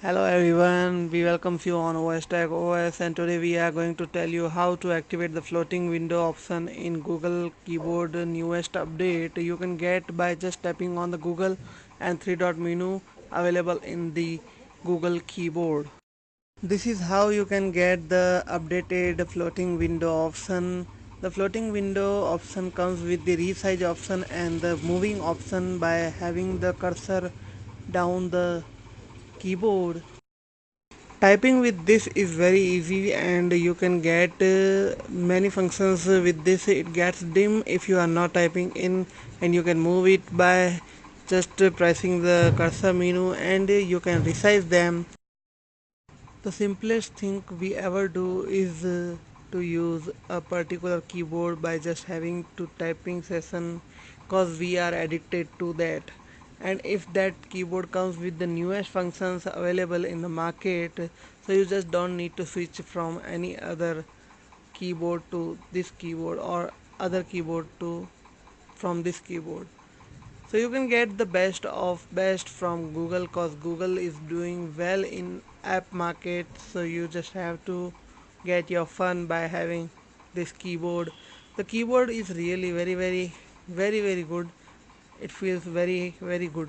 Hello everyone, we welcome you on OS Tech OS, and today we are going to tell you how to activate the floating window option in Google Keyboard newest update. You can get by just tapping on the Google and three dot menu available in the Google keyboard. This is how you can get the updated floating window option. The floating window option comes with the resize option and the moving option by having the cursor down the keyboard. Typing with this is very easy and you can get many functions with this. It gets dim if you are not typing in, and you can move it by just pressing the cursor menu, and you can resize them. The simplest thing we ever do is to use a particular keyboard by just having to typing session, cause we are addicted to that. And if that keyboard comes with the newest functions available in the market, so you just don't need to switch from any other keyboard to this keyboard or other keyboard to from this keyboard. So you can get the best of best from Google, cause Google is doing well in app market. So you just have to get your fun by having this keyboard. The keyboard is really very good. It feels very good.